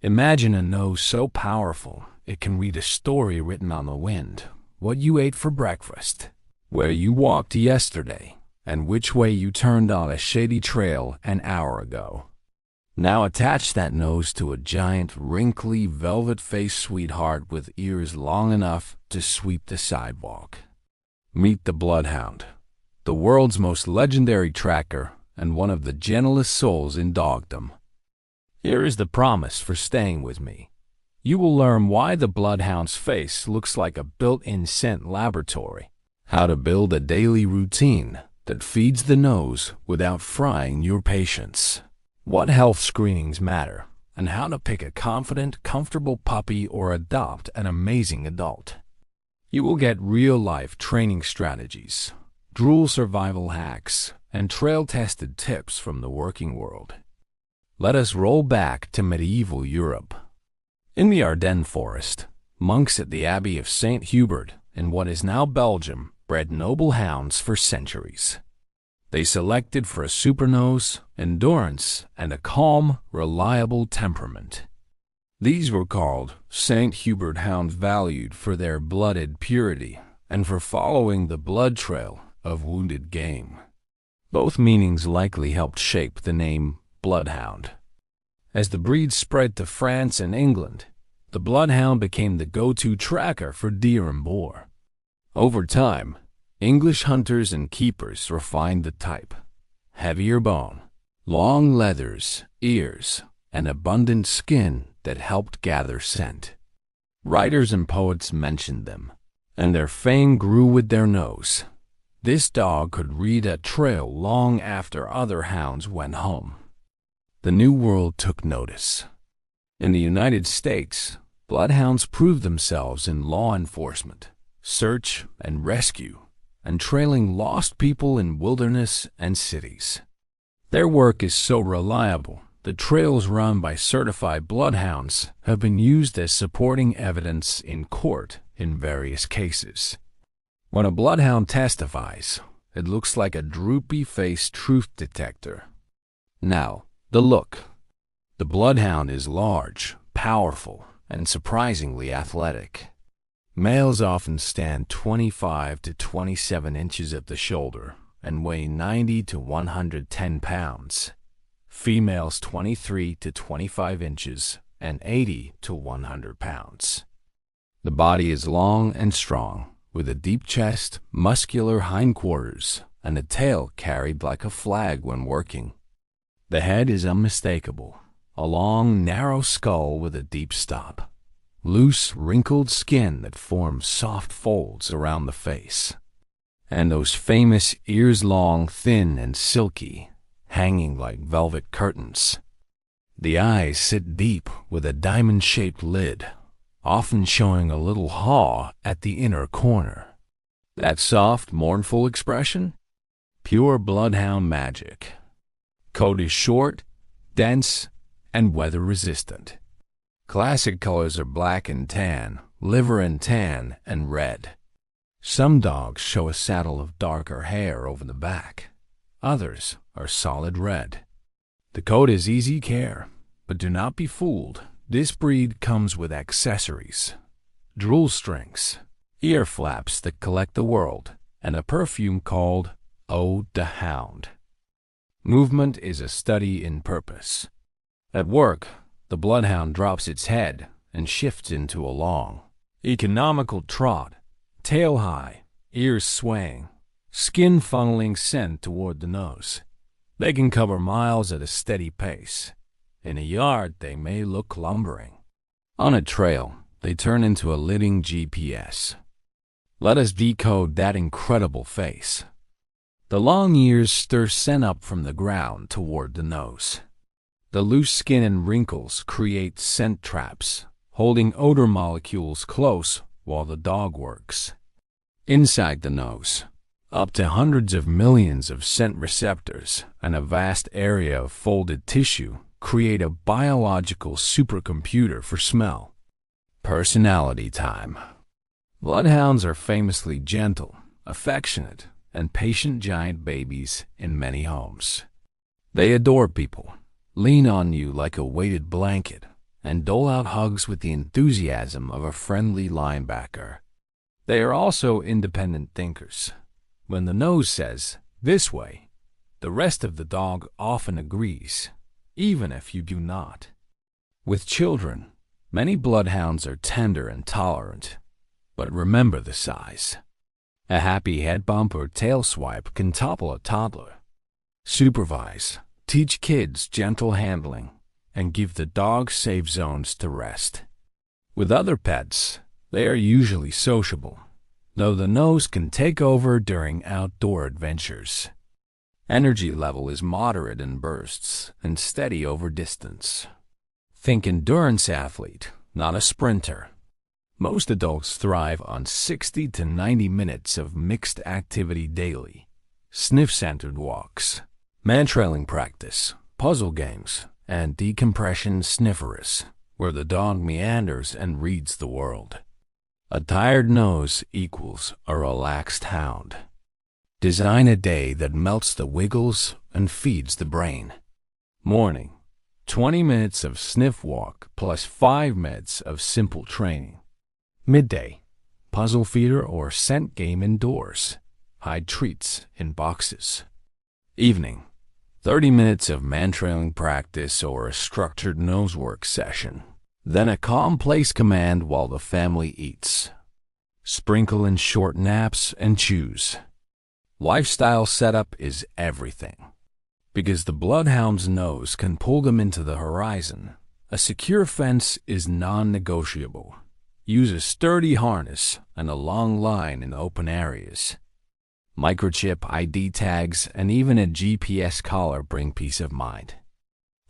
Imagine a nose so powerful it can read a story written on the wind, what you ate for breakfast, where you walked yesterday, and which way you turned on a shady trail an hour ago. Now attach that nose to a giant, wrinkly, velvet-faced sweetheart with ears long enough to sweep the sidewalk. Meet the Bloodhound, the world's most legendary tracker and one of the gentlest souls in dogdom. Here is the promise for staying with me. You will learn why the Bloodhound's face looks like a built-in scent laboratory, how to build a daily routine that feeds the nose without frying your patience, what health screenings matter, and how to pick a confident, comfortable puppy or adopt an amazing adult. You will get real-life training strategies, drool survival hacks, and trail-tested tips from the working world. Let us roll back to medieval Europe. In the Ardennes forest, monks at the Abbey of St. Hubert in what is now Belgium bred noble hounds for centuries. They selected for a super nose, endurance, and a calm, reliable temperament. These were called St. Hubert hounds, valued for their blooded purity and for following the blood trail of wounded game. Both meanings likely helped shape the name Bloodhound. As the breed spread to France and England, the Bloodhound became the go-to tracker for deer and boar. Over time, English hunters and keepers refined the type. Heavier bone, long leathers, ears, and abundant skin that helped gather scent. Writers and poets mentioned them, and their fame grew with their nose. This dog could read a trail long after other hounds went home. The New World took notice. In the United States, bloodhounds proved themselves in law enforcement, search and rescue, and trailing lost people in wilderness and cities. Their work is so reliable that trails run by certified bloodhounds have been used as supporting evidence in court in various cases. When a bloodhound testifies, it looks like a droopy-faced truth detector. Now, the look. The Bloodhound is large, powerful, and surprisingly athletic. Males often stand 25 to 27 inches at the shoulder and weigh 90 to 110 pounds. Females 23 to 25 inches and 80 to 100 pounds. The body is long and strong, with a deep chest, muscular hindquarters, and a tail carried like a flag when working. The head is unmistakable, a long, narrow skull with a deep stop. Loose, wrinkled skin that forms soft folds around the face. And those famous ears long, thin, and silky, hanging like velvet curtains. The eyes sit deep with a diamond-shaped lid, often showing a little haw at the inner corner. That soft, mournful expression? Pure bloodhound magic. Coat is short, dense, and weather-resistant. Classic colors are black and tan, liver and tan, and red. Some dogs show a saddle of darker hair over the back. Others are solid red. The coat is easy care, but do not be fooled. This breed comes with accessories. Drool strings, ear flaps that collect the world, and a perfume called Eau de Hound. Movement is a study in purpose. At work, the Bloodhound drops its head and shifts into a long, economical trot, tail high, ears swaying, skin funneling scent toward the nose. They can cover miles at a steady pace. In a yard, they may look lumbering. On a trail, they turn into a living GPS. Let us decode that incredible face. The long ears stir scent up from the ground toward the nose. The loose skin and wrinkles create scent traps, holding odor molecules close while the dog works. Inside the nose, up to hundreds of millions of scent receptors and a vast area of folded tissue create a biological supercomputer for smell. Personality time. Bloodhounds are famously gentle, affectionate, and patient giant babies in many homes. They adore people, lean on you like a weighted blanket, and dole out hugs with the enthusiasm of a friendly linebacker. They are also independent thinkers. When the nose says, "this way," the rest of the dog often agrees, even if you do not. With children, many bloodhounds are tender and tolerant, but remember the size. A happy head bump or tail swipe can topple a toddler. Supervise, teach kids gentle handling, and give the dog safe zones to rest. With other pets, they are usually sociable, though the nose can take over during outdoor adventures. Energy level is moderate in bursts and steady over distance. Think endurance athlete, not a sprinter. Most adults thrive on 60 to 90 minutes of mixed activity daily. Sniff-centered walks, man-trailing practice, puzzle games, and decompression snifferus, where the dog meanders and reads the world. A tired nose equals a relaxed hound. Design a day that melts the wiggles and feeds the brain. Morning, 20 minutes of sniff walk plus 5 minutes of simple training. Midday, puzzle feeder or scent game indoors. Hide treats in boxes. Evening, 30 minutes of man-trailing practice or a structured nose work session. Then a calm place command while the family eats. Sprinkle in short naps and chews. Lifestyle setup is everything. Because the bloodhound's nose can pull them into the horizon, a secure fence is non-negotiable. Use a sturdy harness and a long line in open areas. Microchip ID tags and even a GPS collar bring peace of mind.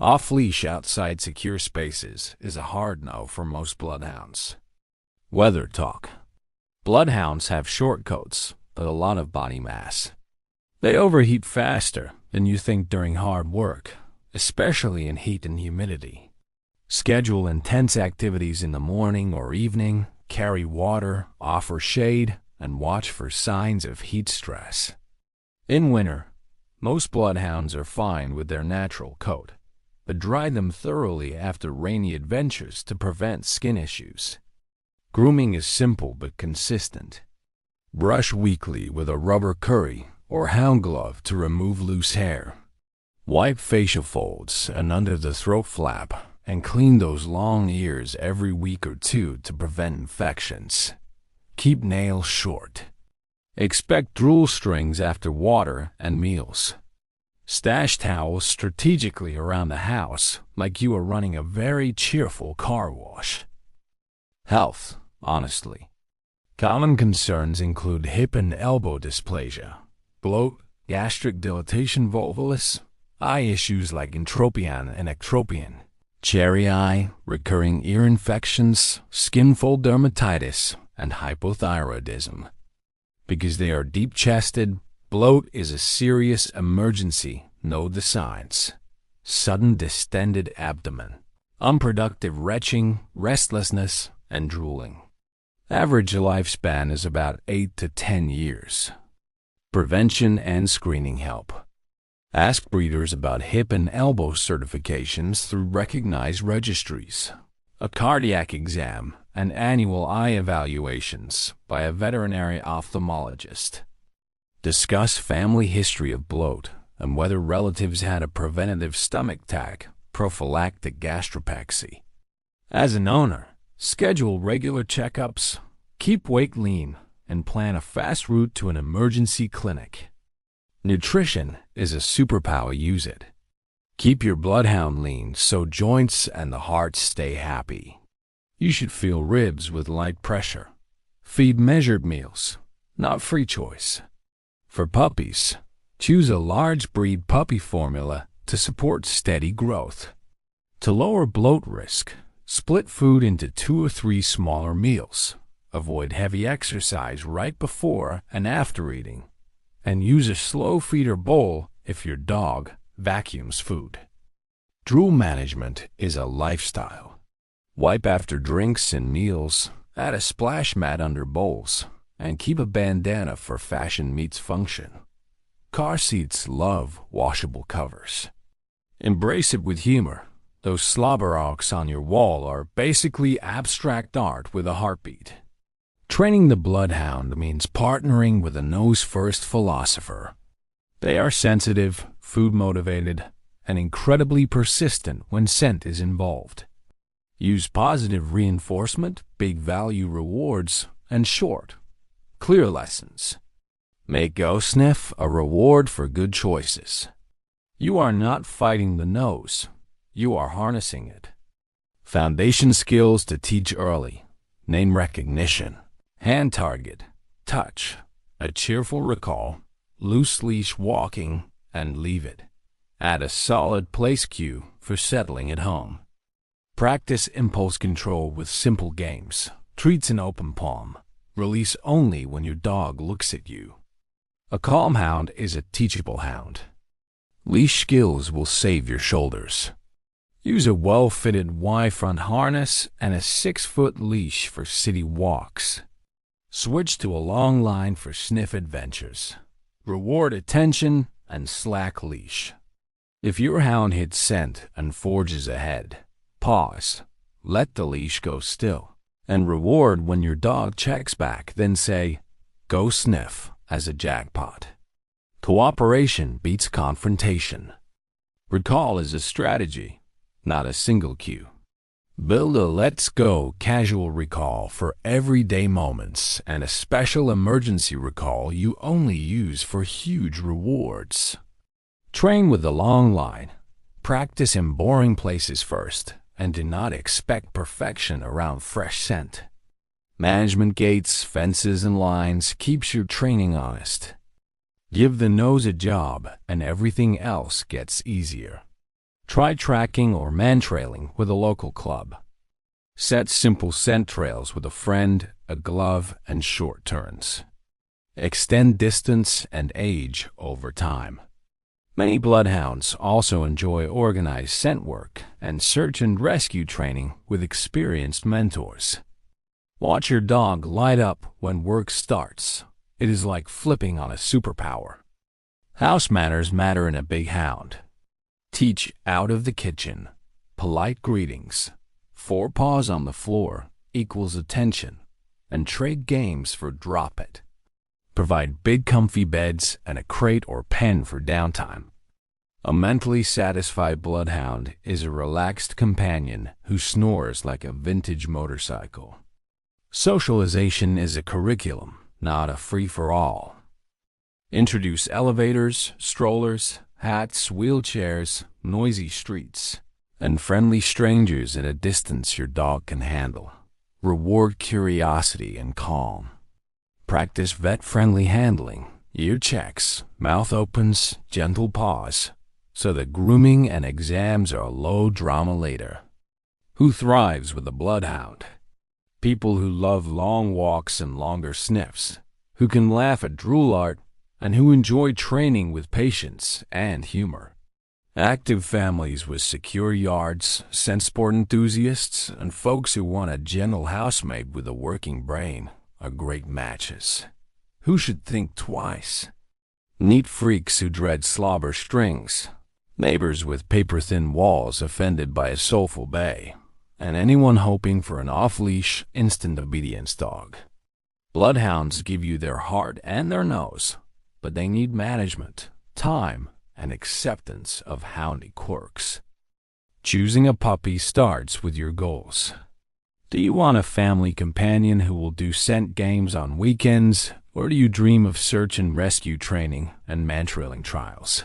Off-leash outside secure spaces is a hard no for most bloodhounds. Weather talk. Bloodhounds have short coats, but a lot of body mass. They overheat faster than you think during hard work, especially in heat and humidity. Schedule intense activities in the morning or evening, carry water, offer shade, and watch for signs of heat stress. In winter, most bloodhounds are fine with their natural coat, but dry them thoroughly after rainy adventures to prevent skin issues. Grooming is simple but consistent. Brush weekly with a rubber curry or hound glove to remove loose hair. Wipe facial folds and under the throat flap and clean those long ears every week or two to prevent infections. Keep nails short. Expect drool strings after water and meals. Stash towels strategically around the house like you are running a very cheerful car wash. Health, honestly. Common concerns include hip and elbow dysplasia, bloat, gastric dilatation volvulus, eye issues like entropion and ectropion, cherry eye, recurring ear infections, skin fold dermatitis, and hypothyroidism. Because they are deep-chested, bloat is a serious emergency. Know the signs. Sudden distended abdomen, unproductive retching, restlessness, and drooling. Average lifespan is about 8 to 10 years. Prevention and screening help. Ask breeders about hip and elbow certifications through recognized registries, a cardiac exam, and annual eye evaluations by a veterinary ophthalmologist. Discuss family history of bloat and whether relatives had a preventative stomach tac, prophylactic gastropexy. As an owner, schedule regular checkups, keep weight lean, and plan a fast route to an emergency clinic. Nutrition is a superpower. Use it. Keep your bloodhound lean so joints and the heart stay happy. You should feel ribs with light pressure. Feed measured meals, not free choice. For puppies, choose a large breed puppy formula to support steady growth. To lower bloat risk, split food into 2 or 3 smaller meals. Avoid heavy exercise right before and after eating. And use a slow feeder bowl if your dog vacuums food. Drool management is a lifestyle. Wipe after drinks and meals, add a splash mat under bowls, and keep a bandana for fashion meets function. Car seats love washable covers. Embrace it with humor. Those slobber oaks on your wall are basically abstract art with a heartbeat. Training the Bloodhound means partnering with a nose-first philosopher. They are sensitive, food-motivated, and incredibly persistent when scent is involved. Use positive reinforcement, big value rewards, and short, clear lessons. Make Go Sniff a reward for good choices. You are not fighting the nose. You are harnessing it. Foundation skills to teach early. Name recognition. Hand target. Touch. A cheerful recall. Loose leash walking, and leave it. Add a solid place cue for settling at home. Practice impulse control with simple games. Treats in open palm. Release only when your dog looks at you. A calm hound is a teachable hound. Leash skills will save your shoulders. Use a well-fitted Y-front harness and a 6-foot leash for city walks. Switch to a long line for sniff adventures. Reward attention and slack leash. If your hound hits scent and forges ahead, pause, let the leash go still, and reward when your dog checks back, then say, "Go sniff," as a jackpot. Cooperation beats confrontation. Recall is a strategy, not a single cue. Build a let's go casual recall for everyday moments and a special emergency recall you only use for huge rewards. Train with the long line. Practice in boring places first and do not expect perfection around fresh scent. Management gates, fences, and lines keeps your training honest. Give the nose a job and everything else gets easier. Try tracking or man-trailing with a local club. Set simple scent trails with a friend, a glove, and short turns. Extend distance and age over time. Many bloodhounds also enjoy organized scent work and search and rescue training with experienced mentors. Watch your dog light up when work starts. It is like flipping on a superpower. House manners matter in a big hound. Teach out of the kitchen. Polite greetings. 4 paws on the floor equals attention. And trade games for drop it. Provide big comfy beds and a crate or pen for downtime. A mentally satisfied bloodhound is a relaxed companion who snores like a vintage motorcycle. Socialization is a curriculum, not a free-for-all. Introduce elevators, strollers, hats, wheelchairs, noisy streets, and friendly strangers at a distance your dog can handle. Reward curiosity and calm. Practice vet-friendly handling, ear checks, mouth opens, gentle paws, so that grooming and exams are low drama later. Who thrives with a bloodhound? People who love long walks and longer sniffs, who can laugh at drool art, and who enjoy training with patience and humor. Active families with secure yards, scent sport enthusiasts, and folks who want a gentle housemate with a working brain are great matches. Who should think twice? Neat freaks who dread slobber strings, neighbors with paper-thin walls offended by a soulful bay, and anyone hoping for an off-leash, instant obedience dog. Bloodhounds give you their heart and their nose, but they need management, time, and acceptance of houndy quirks. Choosing a puppy starts with your goals. Do you want a family companion who will do scent games on weekends, or do you dream of search and rescue training and man-trailing trials?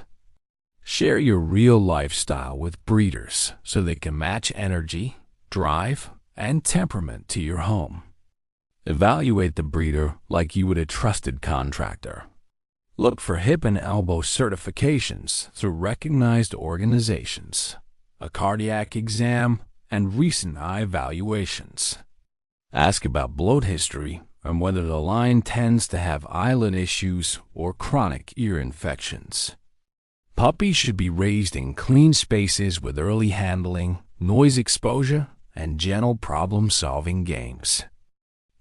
Share your real lifestyle with breeders so they can match energy, drive, and temperament to your home. Evaluate the breeder like you would a trusted contractor. Look for hip and elbow certifications through recognized organizations, a cardiac exam, and recent eye evaluations. Ask about bloat history and whether the line tends to have eyelid issues or chronic ear infections. Puppies should be raised in clean spaces with early handling, noise exposure, and gentle problem-solving games.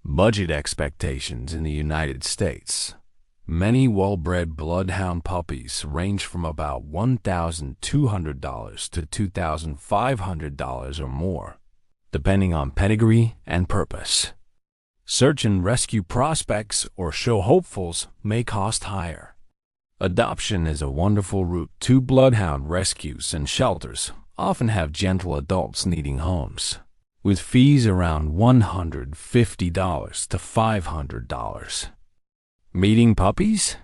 Budget expectations in the United States. Many well-bred Bloodhound puppies range from about $1,200 to $2,500 or more, depending on pedigree and purpose. Search and rescue prospects or show hopefuls may cost higher. Adoption is a wonderful route to Bloodhound rescues, and shelters often have gentle adults needing homes, with fees around $150 to $500. Meeting puppies?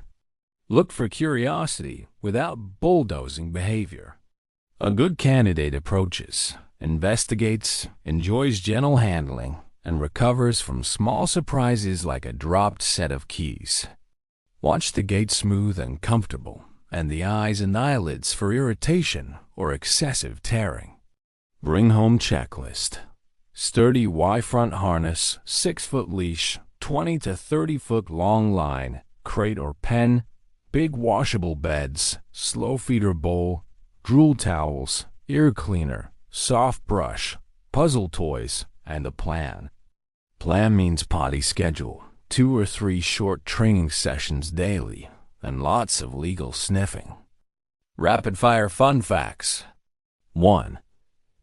Look for curiosity without bulldozing behavior. A good candidate approaches, investigates, enjoys gentle handling, and recovers from small surprises like a dropped set of keys. Watch the gait smooth and comfortable, and the eyes and eyelids for irritation or excessive tearing. Bring home checklist: sturdy Y-front harness, 6-foot leash, 20 to 30-foot long line, crate or pen, big washable beds, slow feeder bowl, drool towels, ear cleaner, soft brush, puzzle toys, and a plan. Plan means potty schedule, 2 or 3 short training sessions daily, and lots of legal sniffing. Rapid-fire fun facts. 1.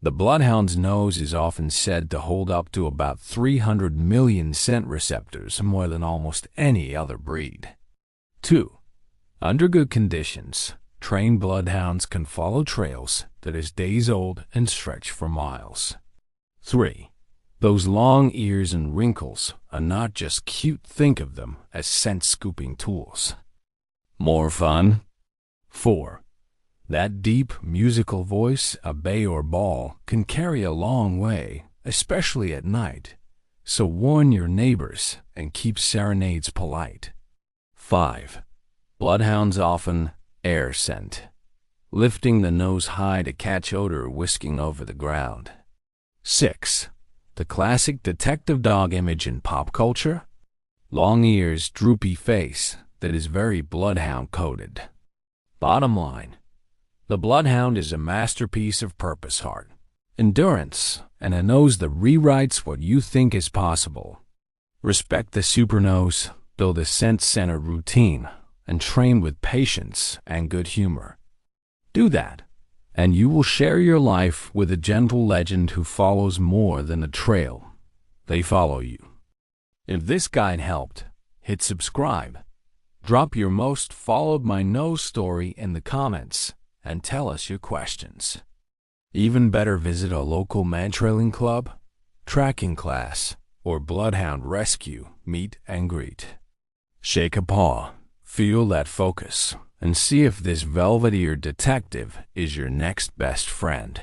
The Bloodhound's nose is often said to hold up to about 300 million scent receptors, more than almost any other breed. 2. Under good conditions, trained Bloodhounds can follow trails that is days old and stretch for miles. 3. Those long ears and wrinkles are not just cute, think of them as scent-scooping tools. More fun? 4. That deep, musical voice, a bay or bawl, can carry a long way, especially at night, so warn your neighbors and keep serenades polite. 5. Bloodhounds often air scent, lifting the nose high to catch odor whisking over the ground. 6. The classic detective dog image in pop culture? Long ears, droopy face that is very Bloodhound-coded. Bottom line, the Bloodhound is a masterpiece of purpose, heart, endurance, and a nose that rewrites what you think is possible. Respect the super nose, build a scent-centered routine, and train with patience and good humor. Do that, and you will share your life with a gentle legend who follows more than a trail. They follow you. If this guide helped, hit subscribe. Drop your most followed my nose story in the comments and tell us your questions. Even better, visit a local mantrailing club, tracking class, or Bloodhound rescue meet and greet. Shake a paw, feel that focus, and see if this velvet-eared detective is your next best friend.